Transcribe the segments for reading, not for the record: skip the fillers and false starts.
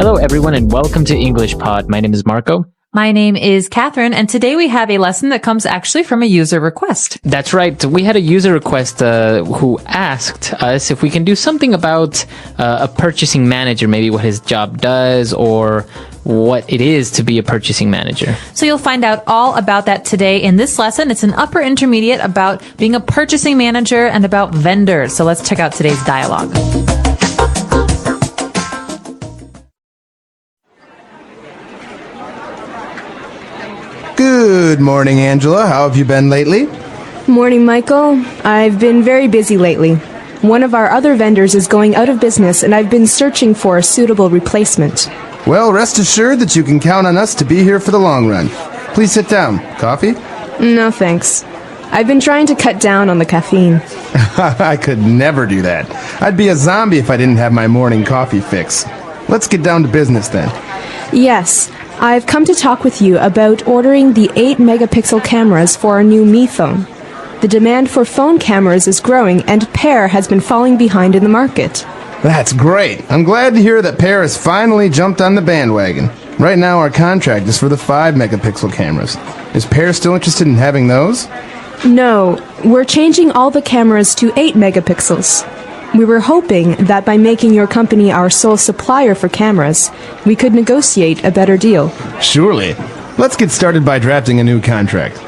Hello, everyone, and welcome to English Pod. My name is Marco. My name is Catherine, and today we have a lesson that comes actually from a user request. That's right. We had a user request who asked us if we can do something about a purchasing manager, maybe what his job does or what it is to be a purchasing manager. So you'll find out all about that today in this lesson. It's an upper intermediate about being a purchasing manager and about vendors. So let's check out today's dialogue. Good morning, Angela. How have you been lately? Morning, Michael. I've been very busy lately. One of our other vendors is going out of business, and I've been searching for a suitable replacement. Well, rest assured that you can count on us to be here for the long run. Please sit down. Coffee? No, thanks. I've been trying to cut down on the caffeine. I could never do that. I'd be a zombie if I didn't have my morning coffee fix. Let's get down to business then. Yes, I've come to talk with you about ordering the 8-megapixel cameras for our new Mi phone. The demand for phone cameras is growing, and Pear has been falling behind in the market. That's great. I'm glad to hear that Pear has finally jumped on the bandwagon. Right now our contract is for the 5-megapixel cameras. Is Pear still interested in having those? No, we're changing all the cameras to 8 megapixels. We were hoping that by making your company our sole supplier for cameras, we could negotiate a better deal. Surely. Let's get started by drafting a new contract.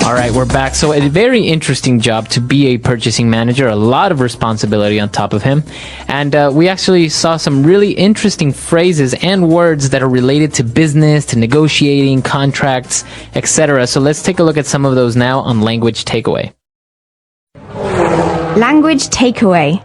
All right, we're back. So a very interesting job to be a purchasing manager, a lot of responsibility on top of him. And we actually saw some really interesting phrases and words that are related to business, to negotiating, contracts, etc. So let's take a look at some of those now on Language Takeaway. Language takeaway.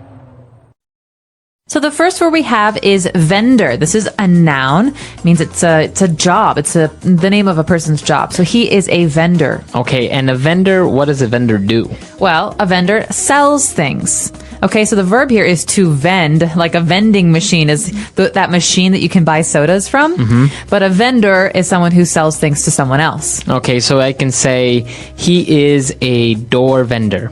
So the first word we have is vendor. This is a noun. It means it's a job. It's the name of a person's job. So he is a vendor. Okay, and a vendor, what does a vendor do? Well, a vendor sells things. Okay, so the verb here is to vend, like a vending machine is that machine that you can buy sodas from. Mm-hmm. But a vendor is someone who sells things to someone else. Okay, so I can say he is a door vendor.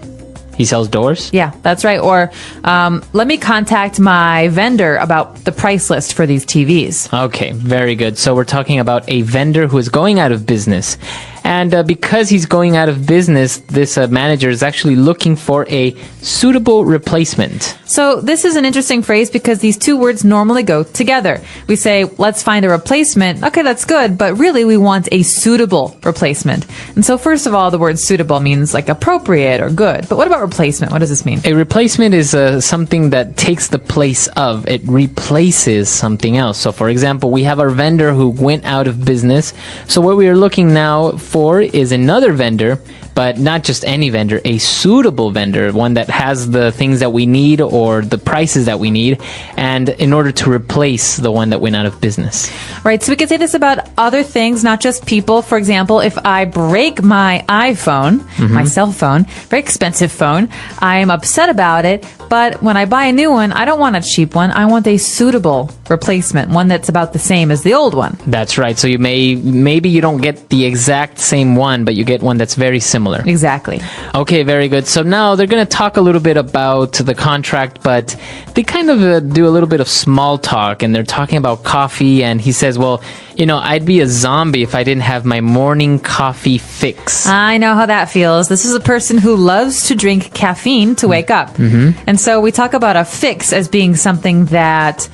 He sells doors? Yeah, that's right. Or let me contact my vendor about the price list for these TVs. Okay, very good. So we're talking about a vendor who is going out of business. And because he's going out of business, this manager is actually looking for a suitable replacement. So this is an interesting phrase because these two words normally go together. We say, let's find a replacement. Okay, that's good, but really we want a suitable replacement. And so first of all, the word suitable means like appropriate or good. But what about replacement? What does this mean? A replacement is something that takes the place of. It replaces something else. So for example, we have our vendor who went out of business. So what we are looking now for is another vendor, but not just any vendor, a suitable vendor, one that has the things that we need or the prices that we need, and in order to replace the one that went out of business. Right, so we can say this about other things, not just people. For example, if I break my iPhone, my cell phone, very expensive phone, I am upset about it, but when I buy a new one, I don't want a cheap one. I want a suitable replacement, one that's about the same as the old one. That's right. So maybe you don't get the exact same one, but you get one that's very similar. Exactly. Okay, very good. So now they're going to talk a little bit about the contract, but they kind of do a little bit of small talk, and they're talking about coffee, and he says, well, you know, I'd be a zombie if I didn't have my morning coffee fix. I know how that feels. This is a person who loves to drink caffeine to wake up. And so we talk about a fix as being something that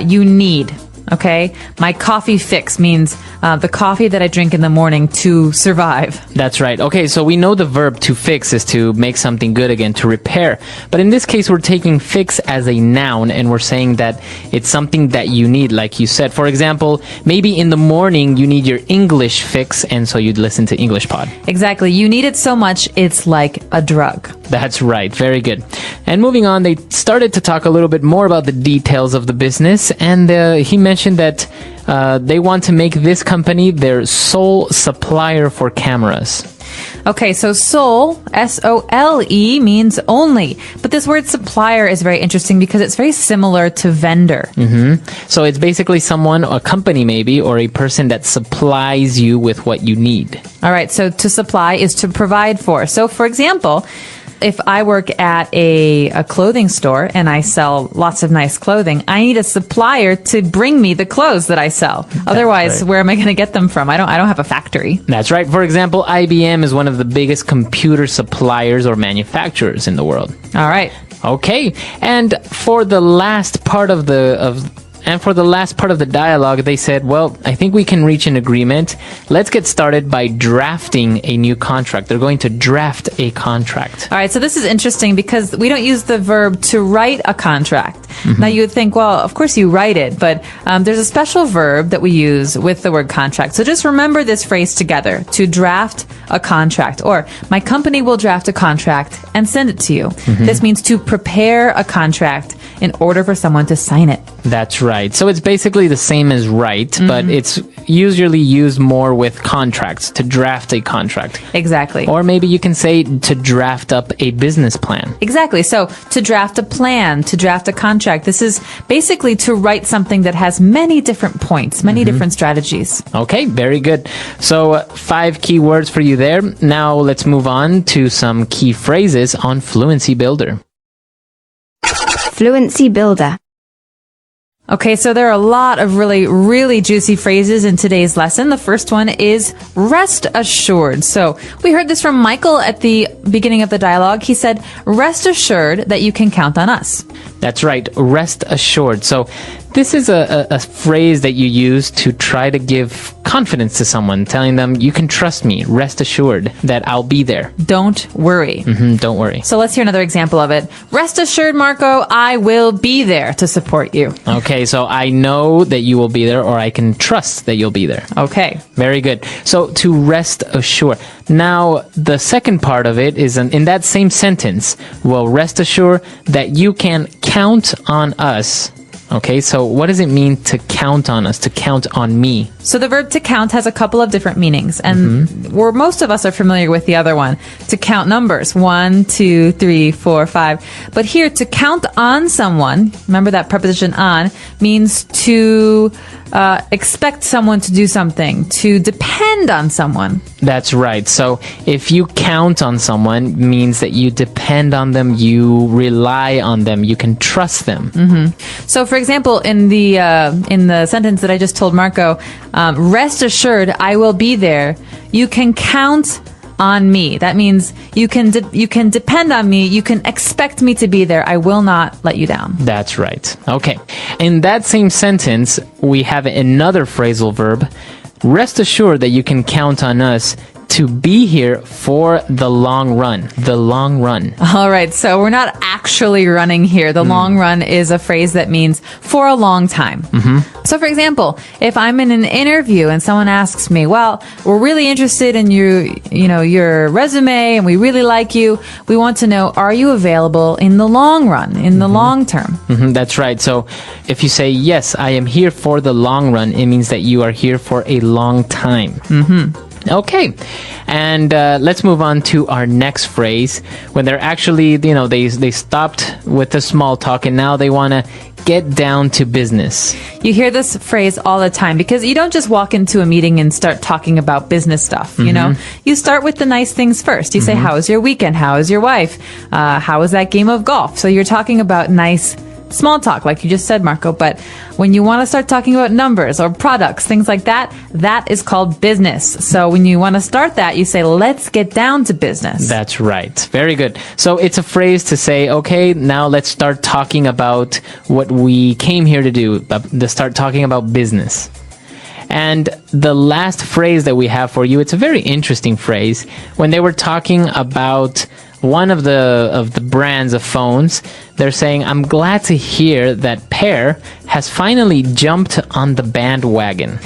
you need. Okay, my coffee fix means the coffee that I drink in the morning to survive. That's right. Okay, so we know the verb to fix is to make something good again, to repair. But in this case, we're taking fix as a noun, and we're saying that it's something that you need, like you said. For example, maybe in the morning you need your English fix, and so you'd listen to English Pod. Exactly. You need it so much, it's like a drug. That's right. Very good. And moving on, they started to talk a little bit more about the details of the business, and he mentioned that they want to make this company their sole supplier for cameras. Okay, so sole, S-O-L-E, means only. But this word supplier is very interesting because it's very similar to vendor. So it's basically someone, a company maybe, or a person that supplies you with what you need. All right, so to supply is to provide for. So for example, if I work at a clothing store and I sell lots of nice clothing, I need a supplier to bring me the clothes that I sell. Otherwise, right. where am I going to get them from? I don't have a factory. That's right. For example, IBM is one of the biggest computer suppliers or manufacturers in the world. All right. Okay, and for the last part of the dialogue, they said, well, I think we can reach an agreement. Let's get started by drafting a new contract. They're going to draft a contract. All right, so this is interesting because we don't use the verb to write a contract. Now you would think, well, of course you write it, but there's a special verb that we use with the word contract. So just remember this phrase together, to draft a contract, or my company will draft a contract and send it to you. This means to prepare a contract in order for someone to sign it. That's right. So it's basically the same as write, but it's usually used more with contracts, to draft a contract. Exactly. Or maybe you can say to draft up a business plan. Exactly. So to draft a plan, to draft a contract, this is basically to write something that has many different points, many different strategies. Okay, very good. So 5 key words for you there. Now let's move on to some key phrases on Fluency Builder. Fluency Builder. Okay, so there are a lot of really, really juicy phrases in today's lesson. The first one is rest assured. So we heard this from Michael at the beginning of the dialogue. He said, rest assured that you can count on us. That's right, rest assured. So this is a phrase that you use to try to give confidence to someone, telling them, you can trust me, rest assured that I'll be there. Don't worry. Don't worry. So let's hear another example of it. Rest assured, Marco, I will be there to support you. Okay, so I know that you will be there, or I can trust that you'll be there. Okay. Very good. So to rest assured. Now, the second part of it is in that same sentence, well, rest assured that you can count on us. Okay, so what does it mean to count on us, to count on me? So the verb to count has a couple of different meanings, and most of us are familiar with the other one, to count numbers, 1, 2, 3, 4, 5. But here, to count on someone, remember that preposition on, means to expect someone to do something, to depend on someone. That's right. So if you count on someone, means that you depend on them, you rely on them, you can trust them. So, for example, in the sentence that I just told Marco, rest assured, I will be there. You can count on me. That means you can depend on me. You can expect me to be there. I will not let you down. That's right. Okay. In that same sentence, we have another phrasal verb. Rest assured that you can count on us to be here for the long run. The long run. All right, so we're not actually running here. The long run is a phrase that means for a long time. So, for example, if I'm in an interview and someone asks me, well, we're really interested in your resume and we really like you. We want to know, are you available in the long run, in the long term? That's right. So if you say, yes, I am here for the long run, it means that you are here for a long time. Okay, and let's move on to our next phrase. When they're actually, they stopped with the small talk and now they want to get down to business. You hear this phrase all the time because you don't just walk into a meeting and start talking about business stuff, you know? You start with the nice things first. You say, how was your weekend? How is your wife? How was that game of golf? So you're talking about nice small talk, like you just said, Marco. But when you want to start talking about numbers or products, things like that, that is called business. So when you want to start that, you say, let's get down to business. That's right. Very good. So it's a phrase to say, okay, now let's start talking about what we came here to do, to start talking about business. And the last phrase that we have for you, it's a very interesting phrase. When they were talking about one of the brands of phones, they're saying, I'm glad to hear that Per has finally jumped on the bandwagon.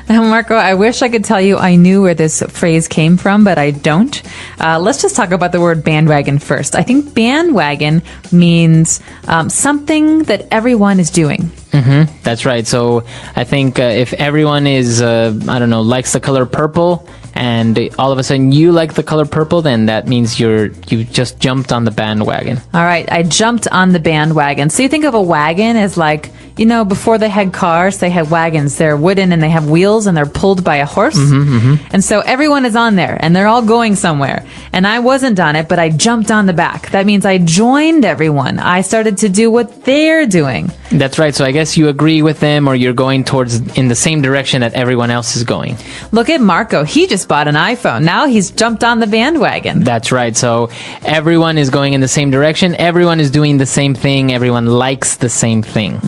Marco, I wish I could tell you I knew where this phrase came from, but I don't. Let's just talk about the word bandwagon first. I think bandwagon means something that everyone is doing. That's right. So I think if everyone is, likes the color purple, and all of a sudden you like the color purple, then that means you just jumped on the bandwagon. All right, I jumped on the bandwagon. So you think of a wagon as like, before they had cars, they had wagons. They're wooden and they have wheels and they're pulled by a horse. And so everyone is on there and they're all going somewhere. And I wasn't on it, but I jumped on the back. That means I joined everyone. I started to do what they're doing. That's right. So I guess you agree with them, or you're going in the same direction that everyone else is going. Look at Marco. He just bought an iPhone. Now he's jumped on the bandwagon. That's right. So everyone is going in the same direction. Everyone is doing the same thing. Everyone likes the same thing.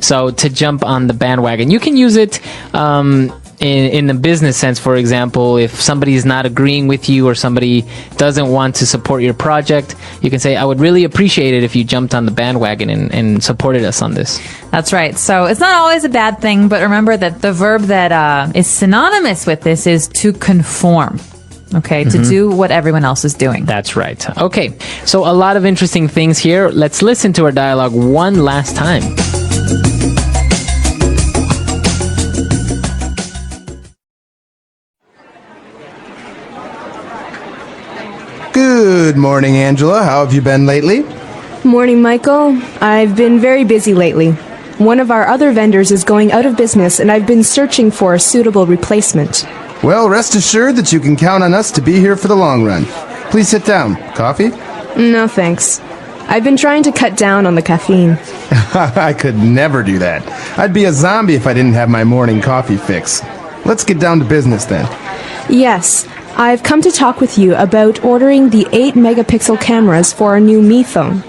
So to jump on the bandwagon, you can use it in the business sense. For example, if somebody is not agreeing with you or somebody doesn't want to support your project, you can say, I would really appreciate it if you jumped on the bandwagon and supported us on this. That's right. So it's not always a bad thing, but remember that the verb that is synonymous with this is to conform. Okay, to do what everyone else is doing. That's right. Okay, so a lot of interesting things here. Let's listen to our dialogue one last time. Good morning, Angela. How have you been lately? Morning, Michael. I've been very busy lately. One of our other vendors is going out of business, and I've been searching for a suitable replacement. Well, rest assured that you can count on us to be here for the long run. Please sit down. Coffee? No, thanks. I've been trying to cut down on the caffeine. I could never do that. I'd be a zombie if I didn't have my morning coffee fix. Let's get down to business then. Yes, I've come to talk with you about ordering the 8-megapixel cameras for our new Mi phone.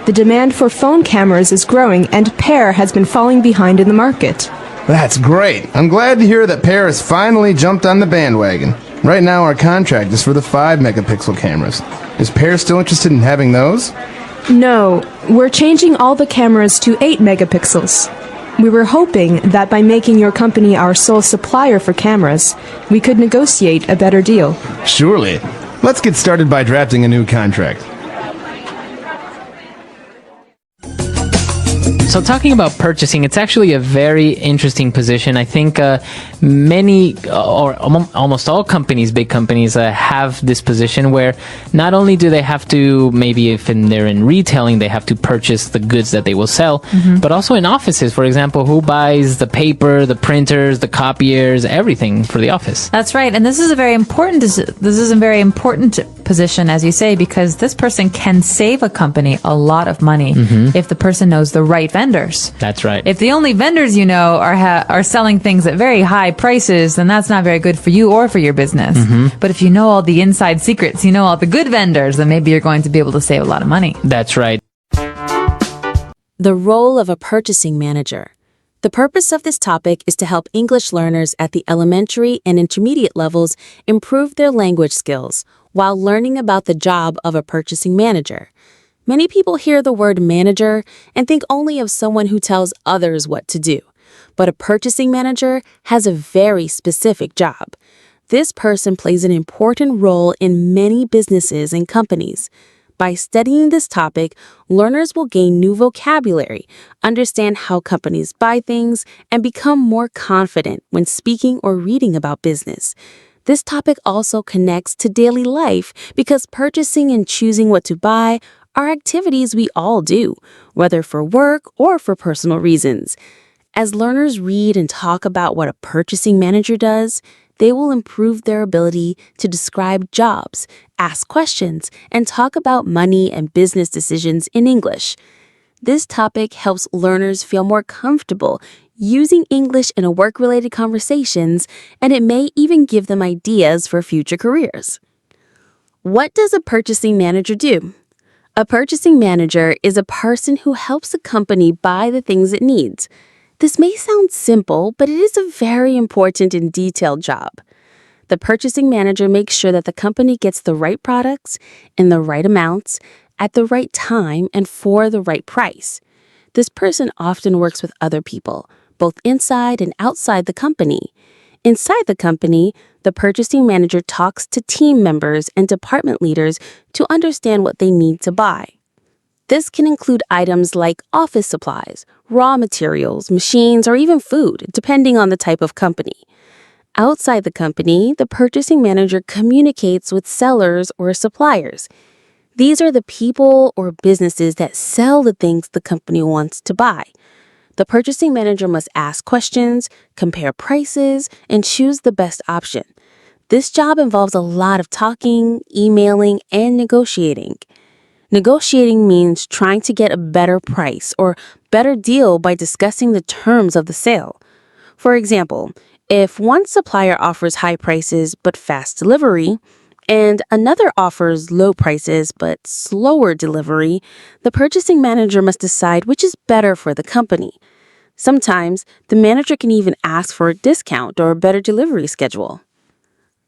The demand for phone cameras is growing, and Pear has been falling behind in the market. That's great. I'm glad to hear that Pear has finally jumped on the bandwagon. Right now our contract is for the 5-megapixel cameras. Is Pear still interested in having those? No, we're changing all the cameras to 8 megapixels. We were hoping that by making your company our sole supplier for cameras, we could negotiate a better deal. Surely. Let's get started by drafting a new contract. So talking about purchasing, it's actually a very interesting position. I think many or almost all companies, big companies, have this position where not only do they have to, maybe if they're in retailing, they have to purchase the goods that they will sell, but also in offices, for example, who buys the paper, the printers, the copiers, everything for the office. That's right. And this is a very important position, as you say, because this person can save a company a lot of money if the person knows the right vendors. That's right. If the only vendors you know are selling things at very high prices, then that's not very good for you or for your business. But if you know all the inside secrets, you know all the good vendors, then maybe you're going to be able to save a lot of money. That's right. The role of a purchasing manager. The purpose of this topic is to help English learners at the elementary and intermediate levels improve their language skills while learning about the job of a purchasing manager. Many people hear the word manager and think only of someone who tells others what to do. But a purchasing manager has a very specific job. This person plays an important role in many businesses and companies. By studying this topic, learners will gain new vocabulary, understand how companies buy things, and become more confident when speaking or reading about business. This topic also connects to daily life because purchasing and choosing what to buy are activities we all do, whether for work or for personal reasons. As learners read and talk about what a purchasing manager does, they will improve their ability to describe jobs, ask questions, and talk about money and business decisions in English. This topic helps learners feel more comfortable using English in a work-related conversations, and it may even give them ideas for future careers. What does a purchasing manager do? A purchasing manager is a person who helps a company buy the things it needs. This may sound simple, but it is a very important and detailed job. The purchasing manager makes sure that the company gets the right products in the right amounts, at the right time, and for the right price. This person often works with other people, both inside and outside the company. Inside the company, the purchasing manager talks to team members and department leaders to understand what they need to buy. This can include items like office supplies, raw materials, machines, or even food, depending on the type of company. Outside the company, the purchasing manager communicates with sellers or suppliers. These are the people or businesses that sell the things the company wants to buy. The purchasing manager must ask questions, compare prices, and choose the best option. This job involves a lot of talking, emailing, and negotiating. Negotiating means trying to get a better price or better deal by discussing the terms of the sale. For example, if one supplier offers high prices but fast delivery, and another offers low prices but slower delivery, the purchasing manager must decide which is better for the company. Sometimes, the manager can even ask for a discount or a better delivery schedule.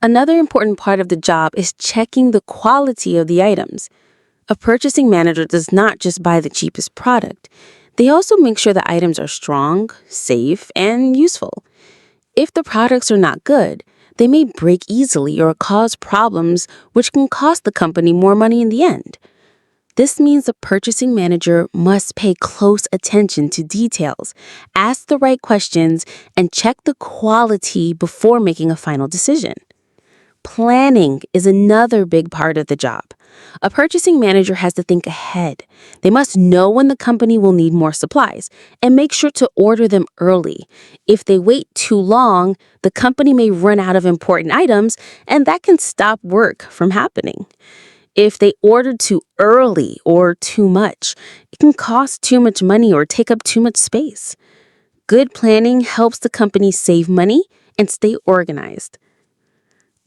Another important part of the job is checking the quality of the items. A purchasing manager does not just buy the cheapest product. They also make sure the items are strong, safe, and useful. If the products are not good, they may break easily or cause problems, which can cost the company more money in the end. This means the purchasing manager must pay close attention to details, ask the right questions, and check the quality before making a final decision. Planning is another big part of the job. A purchasing manager has to think ahead. They must know when the company will need more supplies and make sure to order them early. If they wait too long, the company may run out of important items, and that can stop work from happening. If they order too early or too much, it can cost too much money or take up too much space. Good planning helps the company save money and stay organized.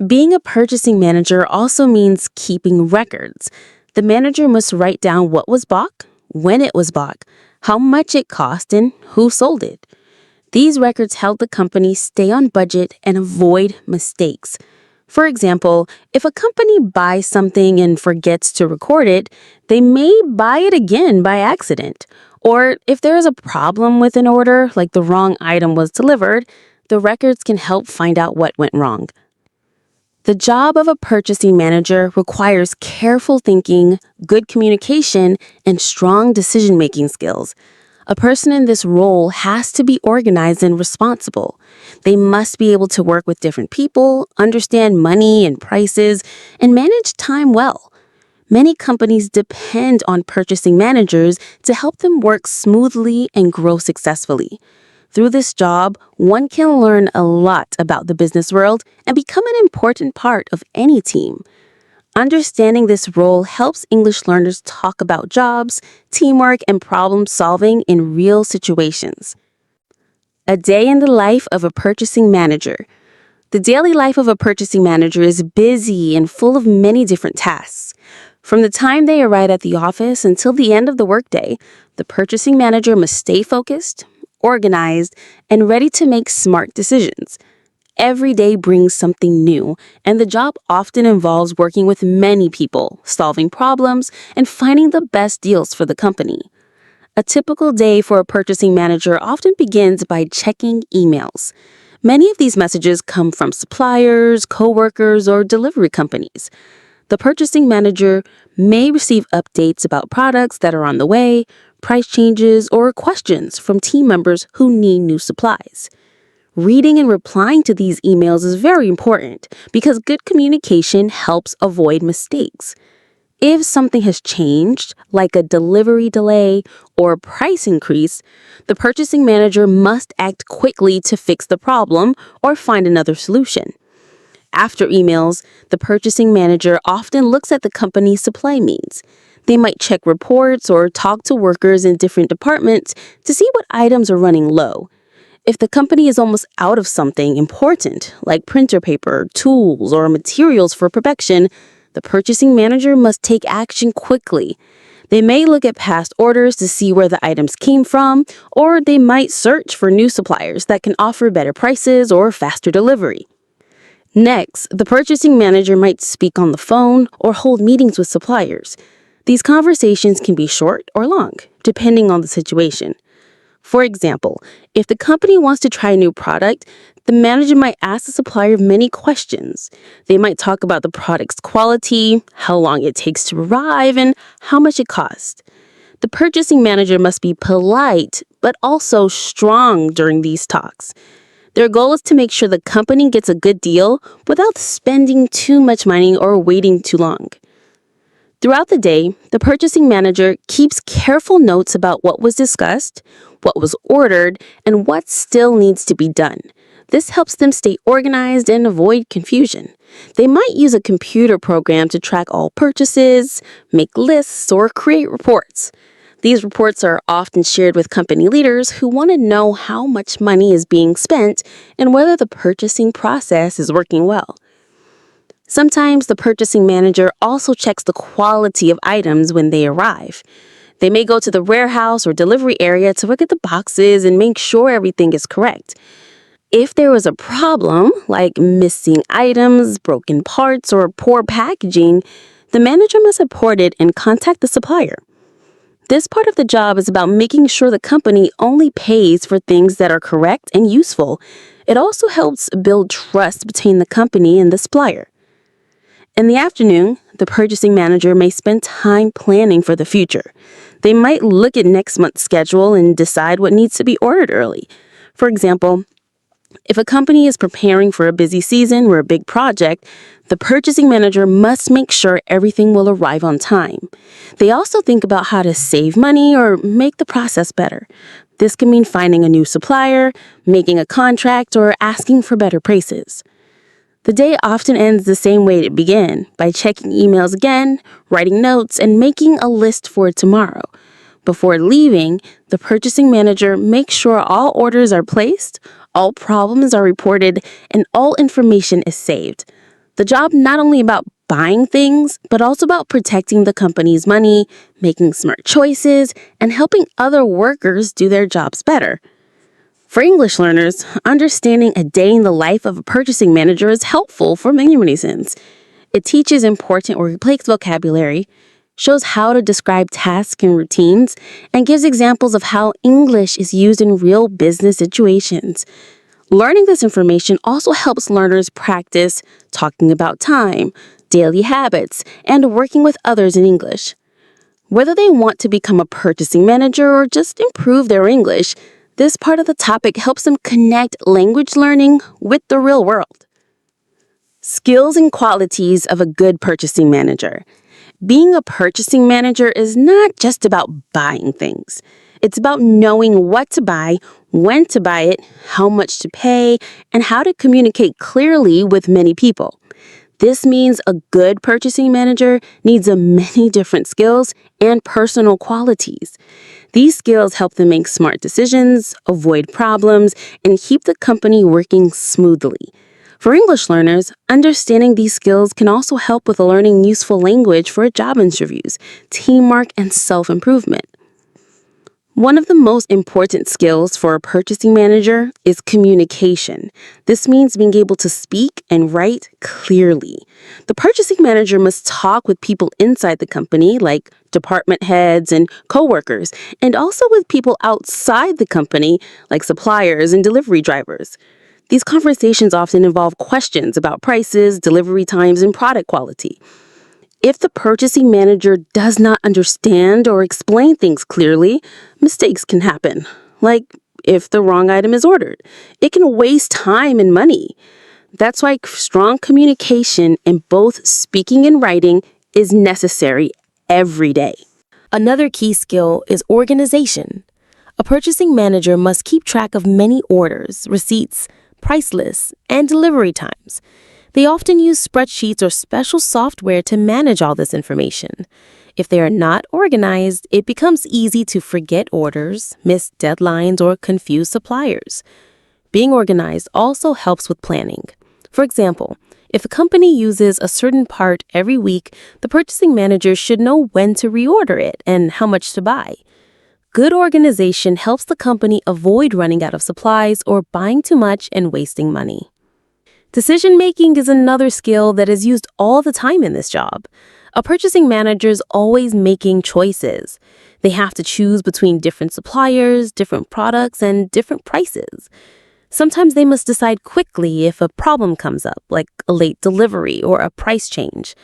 Being a purchasing manager also means keeping records. The manager must write down what was bought, when it was bought, how much it cost, and who sold it. These records help the company stay on budget and avoid mistakes. For example, if a company buys something and forgets to record it, they may buy it again by accident. Or if there is a problem with an order, like the wrong item was delivered, the records can help find out what went wrong. The job of a purchasing manager requires careful thinking, good communication, and strong decision-making skills. A person in this role has to be organized and responsible. They must be able to work with different people, understand money and prices, and manage time well. Many companies depend on purchasing managers to help them work smoothly and grow successfully. Through this job, one can learn a lot about the business world and become an important part of any team. Understanding this role helps English learners talk about jobs, teamwork, and problem solving in real situations. A day in the life of a purchasing manager. The daily life of a purchasing manager is busy and full of many different tasks. From the time they arrive at the office until the end of the workday, the purchasing manager must stay focused, organized, and ready to make smart decisions. Every day brings something new, and the job often involves working with many people, solving problems, and finding the best deals for the company. A typical day for a purchasing manager often begins by checking emails. Many of these messages come from suppliers, coworkers, or delivery companies. The purchasing manager may receive updates about products that are on the way, price changes, or questions from team members who need new supplies. Reading and replying to these emails is very important because good communication helps avoid mistakes. If something has changed, like a delivery delay or a price increase, the purchasing manager must act quickly to fix the problem or find another solution. After emails, the purchasing manager often looks at the company's supply needs. They might check reports or talk to workers in different departments to see what items are running low. If the company is almost out of something important, like printer paper, tools, or materials for production, the purchasing manager must take action quickly. They may look at past orders to see where the items came from, or they might search for new suppliers that can offer better prices or faster delivery. Next, the purchasing manager might speak on the phone or hold meetings with suppliers. These conversations can be short or long, depending on the situation. For example, if the company wants to try a new product, the manager might ask the supplier many questions. They might talk about the product's quality, how long it takes to arrive, and how much it costs. The purchasing manager must be polite, but also strong during these talks. Their goal is to make sure the company gets a good deal without spending too much money or waiting too long. Throughout the day, the purchasing manager keeps careful notes about what was discussed, what was ordered, and what still needs to be done. This helps them stay organized and avoid confusion. They might use a computer program to track all purchases, make lists, or create reports. These reports are often shared with company leaders who want to know how much money is being spent and whether the purchasing process is working well. Sometimes the purchasing manager also checks the quality of items when they arrive. They may go to the warehouse or delivery area to look at the boxes and make sure everything is correct. If there was a problem, like missing items, broken parts, or poor packaging, the manager must report it and contact the supplier. This part of the job is about making sure the company only pays for things that are correct and useful. It also helps build trust between the company and the supplier. In the afternoon, the purchasing manager may spend time planning for the future. They might look at next month's schedule and decide what needs to be ordered early. For example, if a company is preparing for a busy season or a big project, the purchasing manager must make sure everything will arrive on time. They also think about how to save money or make the process better. This can mean finding a new supplier, making a contract, or asking for better prices. The day often ends the same way it began, by checking emails again, writing notes, and making a list for tomorrow. Before leaving, the purchasing manager makes sure all orders are placed, all problems are reported, and all information is saved. The job not only about buying things, but also about protecting the company's money, making smart choices, and helping other workers do their jobs better. For English learners, understanding a day in the life of a purchasing manager is helpful for many reasons. It teaches important workplace vocabulary, shows how to describe tasks and routines, and gives examples of how English is used in real business situations. Learning this information also helps learners practice talking about time, daily habits, and working with others in English. Whether they want to become a purchasing manager or just improve their English, this part of the topic helps them connect language learning with the real world. Skills and qualities of a good purchasing manager. Being a purchasing manager is not just about buying things. It's about knowing what to buy, when to buy it, how much to pay, and how to communicate clearly with many people. This means a good purchasing manager needs many different skills and personal qualities. These skills help them make smart decisions, avoid problems, and keep the company working smoothly. For English learners, understanding these skills can also help with learning useful language for job interviews, teamwork, and self-improvement. One of the most important skills for a purchasing manager is communication. This means being able to speak and write clearly. The purchasing manager must talk with people inside the company, like department heads and coworkers, and also with people outside the company, like suppliers and delivery drivers. These conversations often involve questions about prices, delivery times, and product quality. If the purchasing manager does not understand or explain things clearly, mistakes can happen, like if the wrong item is ordered. It can waste time and money. That's why strong communication in both speaking and writing is necessary every day. Another key skill is organization. A purchasing manager must keep track of many orders, receipts, price lists, and delivery times. They often use spreadsheets or special software to manage all this information. If they are not organized, it becomes easy to forget orders, miss deadlines, or confuse suppliers. Being organized also helps with planning. For example, if a company uses a certain part every week, the purchasing manager should know when to reorder it and how much to buy. Good organization helps the company avoid running out of supplies or buying too much and wasting money. Decision-making is another skill that is used all the time in this job. A purchasing manager is always making choices. They have to choose between different suppliers, different products, and different prices. Sometimes they must decide quickly if a problem comes up, like a late delivery or a price change.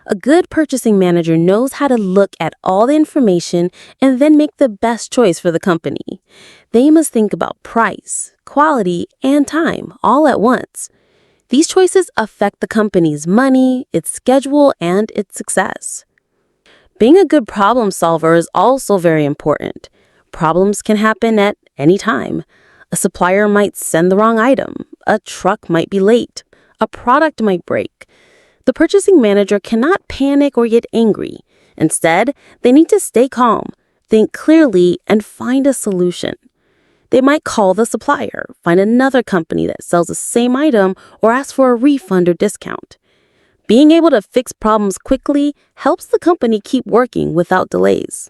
A good purchasing manager knows how to look at all the information and then make the best choice for the company. They must think about price, quality, and time all at once. These choices affect the company's money, its schedule, and its success. Being a good problem solver is also very important. Problems can happen at any time. A supplier might send the wrong item. A truck might be late. A product might break. The purchasing manager cannot panic or get angry. Instead, they need to stay calm, think clearly, and find a solution. They might call the supplier, find another company that sells the same item, or ask for a refund or discount. Being able to fix problems quickly helps the company keep working without delays.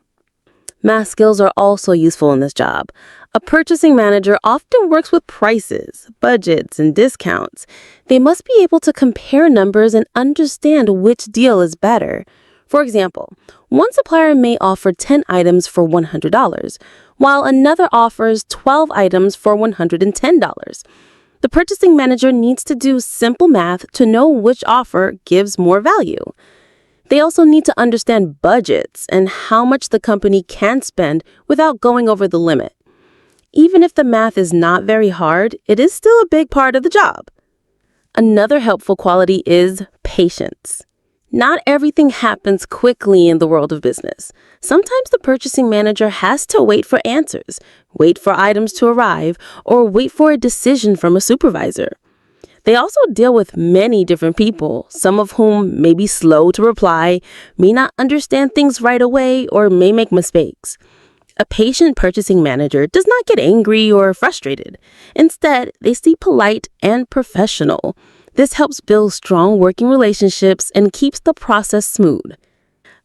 Math skills are also useful in this job. A purchasing manager often works with prices, budgets, and discounts. They must be able to compare numbers and understand which deal is better. For example, one supplier may offer 10 items for $100, while another offers 12 items for $110. The purchasing manager needs to do simple math to know which offer gives more value. They also need to understand budgets and how much the company can spend without going over the limit. Even if the math is not very hard, it is still a big part of the job. Another helpful quality is patience. Not everything happens quickly in the world of business. Sometimes the purchasing manager has to wait for answers, wait for items to arrive, or wait for a decision from a supervisor. They also deal with many different people, some of whom may be slow to reply, may not understand things right away, or may make mistakes. A patient purchasing manager does not get angry or frustrated. Instead, they stay polite and professional. This helps build strong working relationships and keeps the process smooth.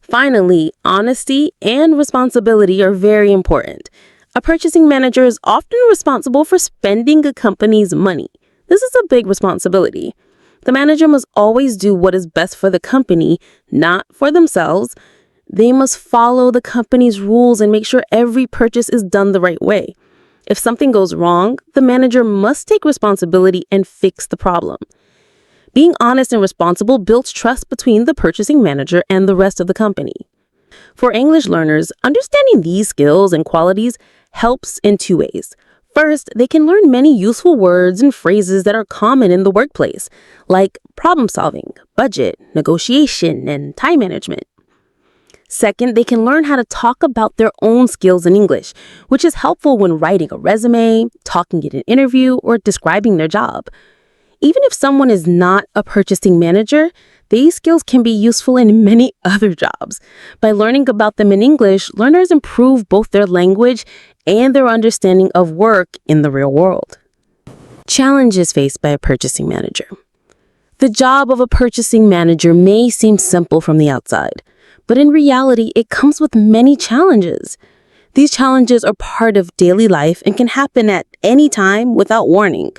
Finally, honesty and responsibility are very important. A purchasing manager is often responsible for spending a company's money. This is a big responsibility. The manager must always do what is best for the company, not for themselves. They must follow the company's rules and make sure every purchase is done the right way. If something goes wrong, the manager must take responsibility and fix the problem. Being honest and responsible builds trust between the purchasing manager and the rest of the company. For English learners, understanding these skills and qualities helps in two ways. First, they can learn many useful words and phrases that are common in the workplace, like problem solving, budget, negotiation, and time management. Second, they can learn how to talk about their own skills in English, which is helpful when writing a resume, talking in an interview, or describing their job. Even if someone is not a purchasing manager, these skills can be useful in many other jobs. By learning about them in English, learners improve both their language and their understanding of work in the real world. Challenges faced by a purchasing manager. The job of a purchasing manager may seem simple from the outside, but in reality, it comes with many challenges. These challenges are part of daily life and can happen at any time without warning.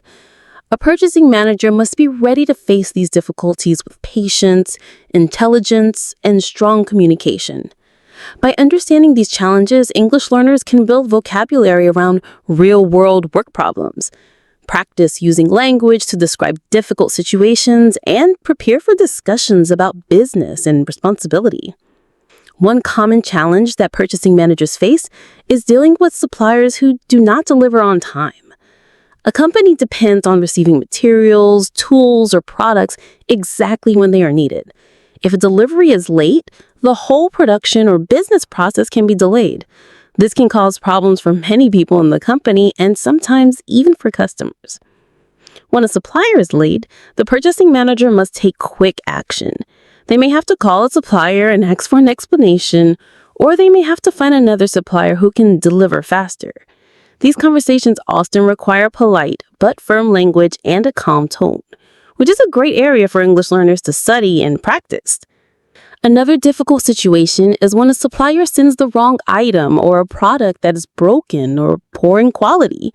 A purchasing manager must be ready to face these difficulties with patience, intelligence, and strong communication. By understanding these challenges, English learners can build vocabulary around real-world work problems, practice using language to describe difficult situations, and prepare for discussions about business and responsibility. One common challenge that purchasing managers face is dealing with suppliers who do not deliver on time. A company depends on receiving materials, tools, or products exactly when they are needed. If a delivery is late, the whole production or business process can be delayed. This can cause problems for many people in the company and sometimes even for customers. When a supplier is late, the purchasing manager must take quick action. They may have to call a supplier and ask for an explanation, or they may have to find another supplier who can deliver faster. These conversations often require polite but firm language and a calm tone, which is a great area for English learners to study and practice. Another difficult situation is when a supplier sends the wrong item or a product that is broken or poor in quality.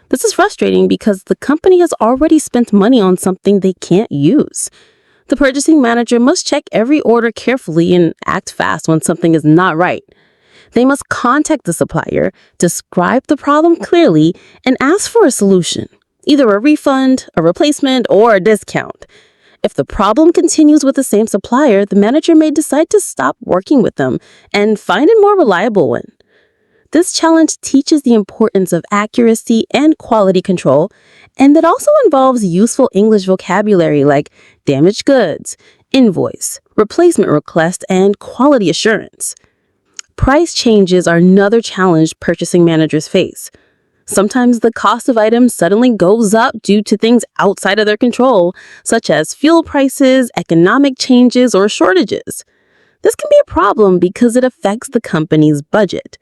This is frustrating because the company has already spent money on something they can't use. The purchasing manager must check every order carefully and act fast when something is not right. They must contact the supplier, describe the problem clearly, and ask for a solution, either a refund, a replacement, or a discount. If the problem continues with the same supplier, the manager may decide to stop working with them and find a more reliable one. This challenge teaches the importance of accuracy and quality control, and it also involves useful English vocabulary like damaged goods, invoice, replacement request, and quality assurance. Price changes are another challenge purchasing managers face. Sometimes the cost of items suddenly goes up due to things outside of their control, such as fuel prices, economic changes, or shortages. This can be a problem because it affects the company's budget.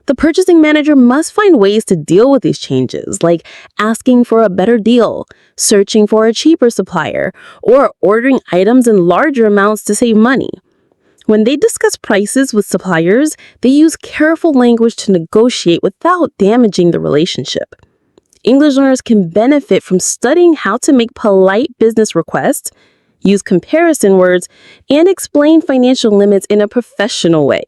The purchasing manager must find ways to deal with these changes, like asking for a better deal, searching for a cheaper supplier, or ordering items in larger amounts to save money. When they discuss prices with suppliers, they use careful language to negotiate without damaging the relationship. English learners can benefit from studying how to make polite business requests, use comparison words, and explain financial limits in a professional way.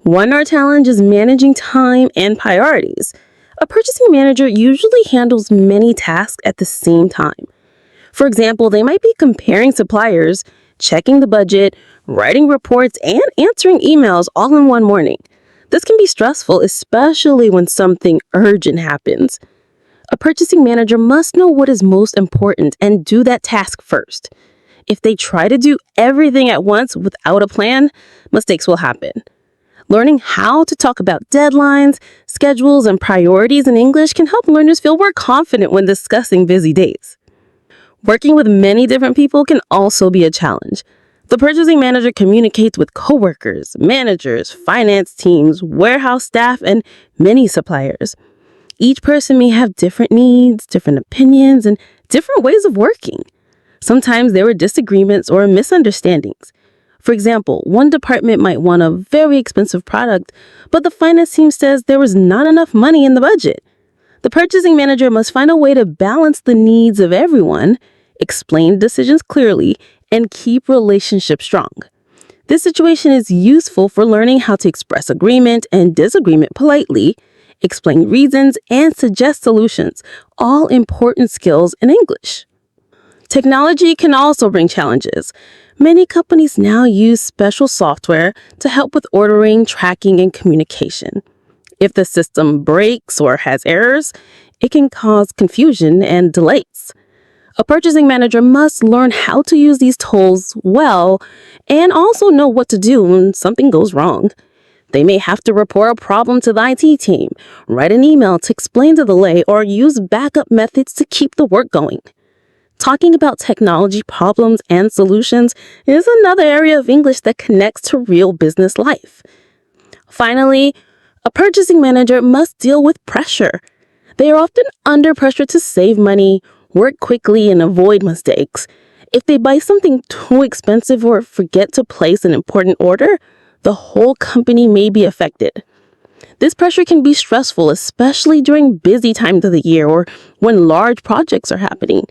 One more challenge is managing time and priorities. A purchasing manager usually handles many tasks at the same time. For example, they might be comparing suppliers, checking the budget, writing reports, and answering emails all in one morning. This can be stressful, especially when something urgent happens. A purchasing manager must know what is most important and do that task first. If they try to do everything at once without a plan, mistakes will happen. Learning how to talk about deadlines, schedules, and priorities in English can help learners feel more confident when discussing busy days. Working with many different people can also be a challenge. The purchasing manager communicates with coworkers, managers, finance teams, warehouse staff, and many suppliers. Each person may have different needs, different opinions, and different ways of working. Sometimes there are disagreements or misunderstandings. For example, one department might want a very expensive product, but the finance team says there was not enough money in the budget. The purchasing manager must find a way to balance the needs of everyone, explain decisions clearly, and keep relationships strong. This situation is useful for learning how to express agreement and disagreement politely, explain reasons, and suggest solutions, all important skills in English. Technology can also bring challenges. Many companies now use special software to help with ordering, tracking, and communication. If the system breaks or has errors, it can cause confusion and delays. A purchasing manager must learn how to use these tools well and also know what to do when something goes wrong. They may have to report a problem to the IT team, write an email to explain the delay, or use backup methods to keep the work going. Talking about technology problems and solutions is another area of English that connects to real business life. Finally, a purchasing manager must deal with pressure. They are often under pressure to save money, work quickly, and avoid mistakes. If they buy something too expensive or forget to place an important order, the whole company may be affected. This pressure can be stressful, especially during busy times of the year or when large projects are happening.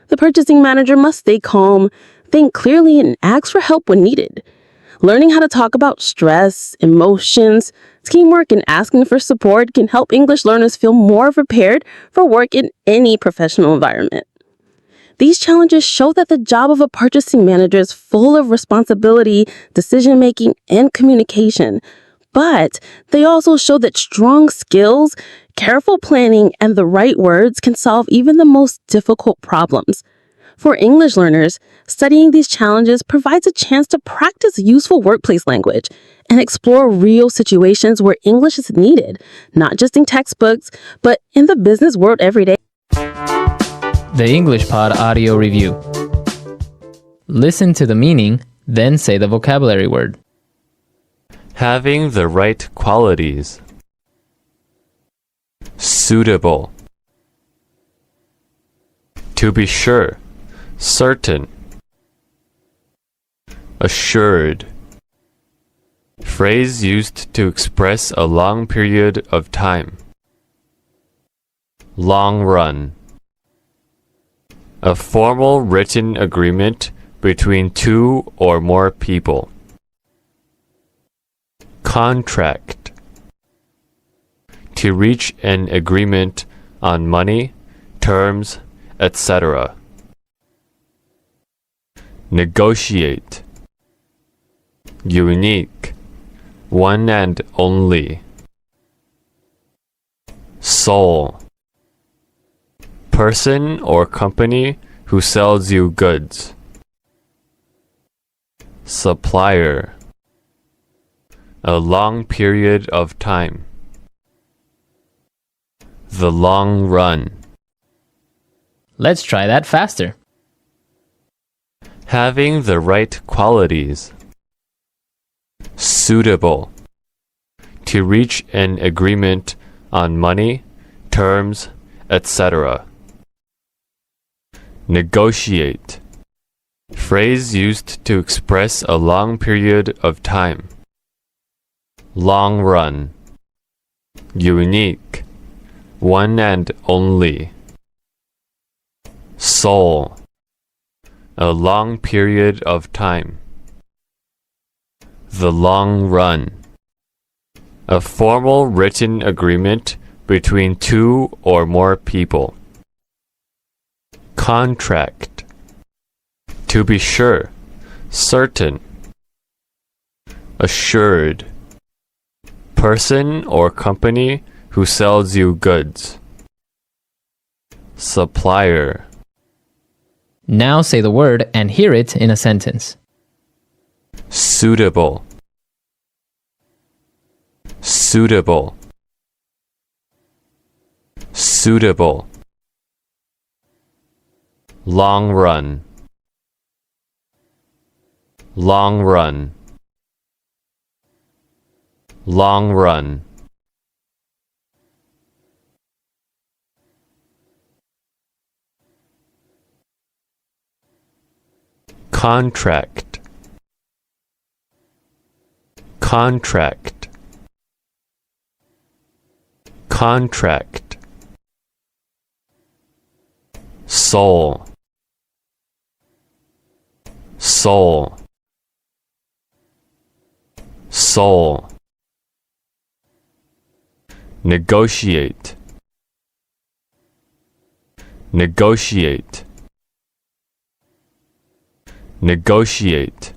The purchasing manager must stay calm, think clearly, and ask for help when needed. Learning how to talk about stress, emotions, teamwork, and asking for support can help English learners feel more prepared for work in any professional environment. These challenges show that the job of a purchasing manager is full of responsibility, decision-making, and communication. But they also show that strong skills, careful planning, and the right words can solve even the most difficult problems. For English learners, studying these challenges provides a chance to practice useful workplace language and explore real situations where English is needed, not just in textbooks, but in the business world every day. The English Pod Audio Review. Listen to the meaning, then say the vocabulary word. Having the right qualities. Suitable. To be sure. Certain. Assured. Phrase used to express a long period of time. Long run. A formal written agreement between two or more people. Contract. To reach an agreement on money, terms, etc. Negotiate. Unique. One and only. Sole. Person or company who sells you goods. Supplier. A long period of time. The long run. Let's try that faster. Having the right qualities. Suitable. To reach an agreement on money, terms, etc. Negotiate. Phrase used to express a long period of time. Long run. Unique. One and only. Soul. A long period of time. The long run. A formal written agreement between two or more people. Contract. To be sure, certain. Assured. Person or company who sells you goods. Supplier. Now say the word and hear it in a sentence. Suitable. Suitable. Suitable. Long run. Long run. Long run. Contract. Contract. Contract. Soul. Soul. Soul. Negotiate. Negotiate. Negotiate.